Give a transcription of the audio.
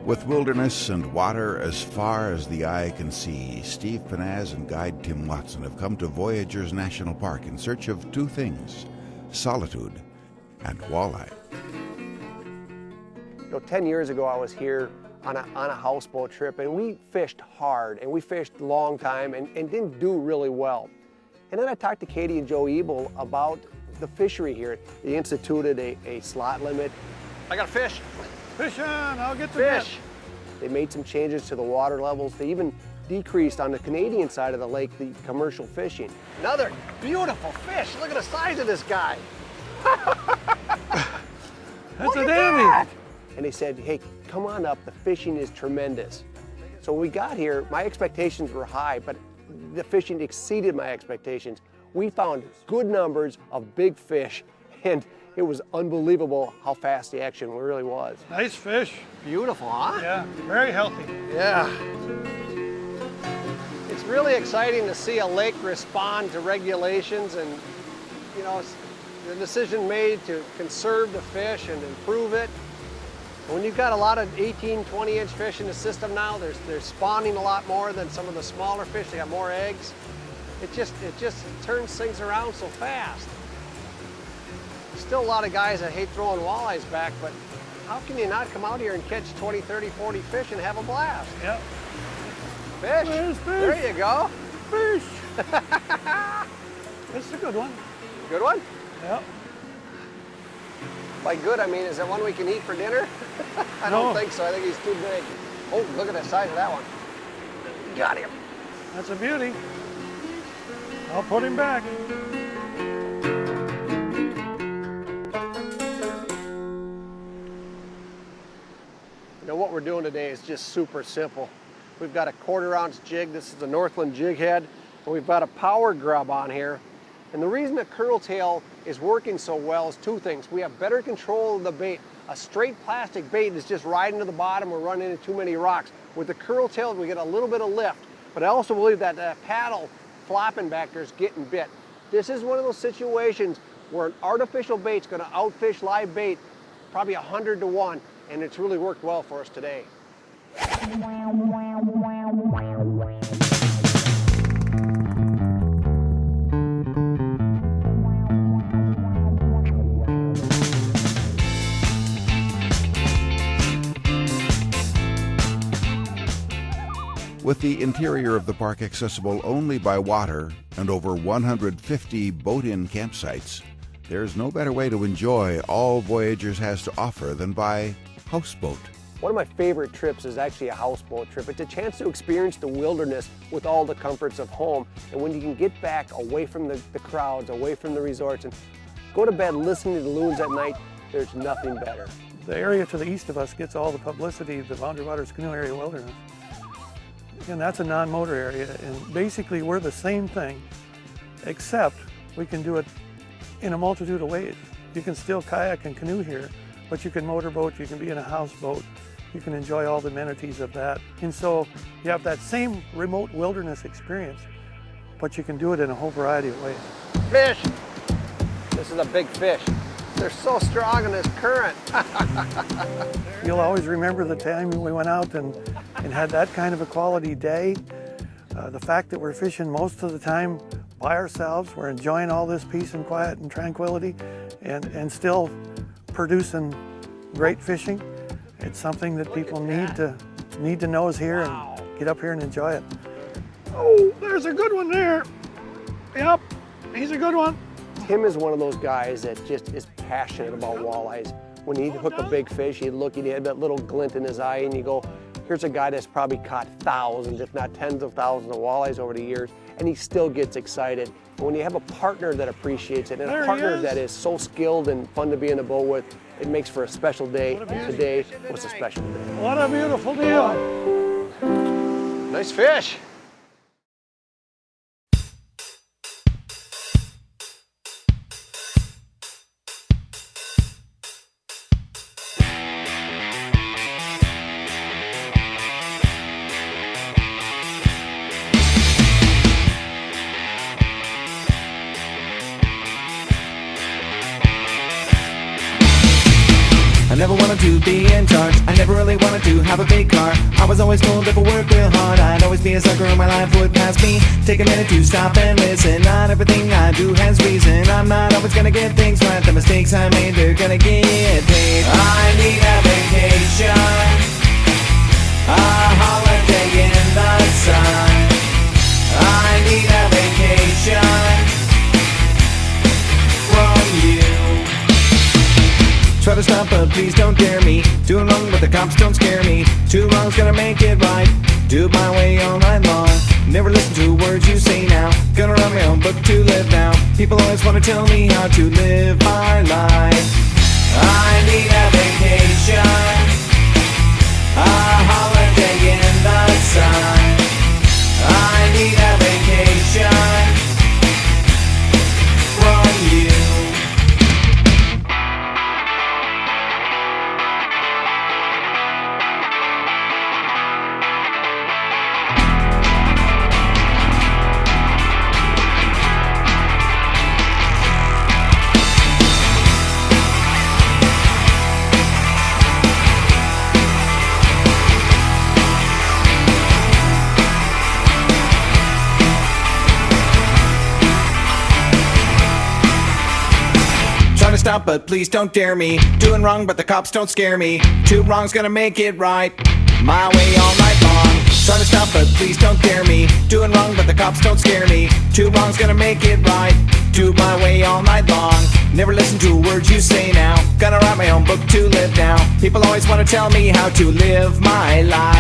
With wilderness and water as far as the eye can see, Steve Panaz and guide Tim Watson have come to Voyageurs National Park in search of two things: solitude and walleye. 10 years ago I was here on a houseboat trip, and we fished hard and we fished a long time and didn't do really well. And then I talked to Katie and Joe Ebel about the fishery here. They instituted a slot limit. I got a fish. Fish on, I'll get the fish. They made some changes to the water levels. They even decreased on the Canadian side of the lake the commercial fishing. Another beautiful fish. Look at the size of this guy. That's a dandy. And they said, hey, come on up, the fishing is tremendous. So when we got here, my expectations were high, but the fishing exceeded my expectations. We found good numbers of big fish, and it was unbelievable how fast the action really was. Nice fish. Beautiful, huh? Yeah, very healthy. Yeah. It's really exciting to see a lake respond to regulations and, you know, the decision made to conserve the fish and improve it. When you've got a lot of 18, 20-inch fish in the system now, they're spawning a lot more than some of the smaller fish. They got more eggs. It just turns things around so fast. Still a lot of guys that hate throwing walleyes back, but how can you not come out here and catch 20, 30, 40 fish and have a blast? Yep. Fish? There's fish. There you go. Fish. That's a good one. Good one? Yep. By good, I mean, is that one we can eat for dinner? I No. don't think so. I think he's too big. Oh, look at the size of that one. Got him. That's a beauty. I'll put him back. You know, what we're doing today is just super simple. We've got a 1/4 ounce jig. This is a Northland jig head. And we've got a power grub on here. And the reason the curl tail is working so well is two things. We have better control of the bait. A straight plastic bait is just riding to the bottom or running into too many rocks. With the curl tail, we get a little bit of lift. But I also believe that paddle flopping back there is getting bit. This is one of those situations where an artificial bait's going to outfish live bait probably 100 to 1, and it's really worked well for us today. With the interior of the park accessible only by water and over 150 boat-in campsites, there's no better way to enjoy all Voyageurs has to offer than by houseboat. One of my favorite trips is actually a houseboat trip. It's a chance to experience the wilderness with all the comforts of home. And when you can get back away from the crowds, away from the resorts, and go to bed listening to the loons at night, there's nothing better. The area to the east of us gets all the publicity, the Boundary Waters Canoe Area Wilderness. And that's a non-motor area, and basically we're the same thing, except we can do it in a multitude of ways. You can still kayak and canoe here, but you can motorboat, you can be in a houseboat, you can enjoy all the amenities of that. And so you have that same remote wilderness experience, but you can do it in a whole variety of ways. Fish! This is a big fish. They're so strong in this current. You'll always remember the time we went out and had that kind of a quality day. The fact that we're fishing most of the time by ourselves, we're enjoying all this peace and quiet and tranquility and still producing great fishing. It's something that people need to know is here and get up here and enjoy it. Oh, there's a good one there. Yep, he's a good one. Tim is one of those guys that just is passionate about walleyes. When he'd hook a big fish, he'd have that little glint in his eye, and you go, here's a guy that's probably caught thousands, if not tens of thousands of walleyes over the years, and he still gets excited. And when you have a partner that appreciates it, and a partner that is so skilled and fun to be in a boat with, it makes for a special day. Today was a special day. What a beautiful deal. Nice fish. I never wanna wanted to be in charge. I never really wanted to have a big car. I was always told if I worked real hard, I'd always be a sucker and my life would pass me. Take a minute to stop and listen. Not everything I do has reason. I'm not always gonna get things right. The mistakes I made, they're gonna get paid. I need a vacation, a holiday in the sun. I need a vacation from you. Try to stop, but please don't dare me. Doing wrong, but the cops don't scare me. Two wrongs gonna make it right. Do it my way all night long. Never listen to words you say now. Gonna write my own book to live now. People always wanna tell me how to live my life. I need a vacation, a holiday in the sun. I need a vacation from you. Stop, but please don't dare me. Doing wrong, but the cops don't scare me. Two wrongs gonna make it right. My way all night long. Trying to stop, but please don't dare me. Doing wrong, but the cops don't scare me. Two wrongs gonna make it right. Do my way all night long. Never listen to words you say now. Gonna write my own book to live now. People always wanna tell me how to live my life.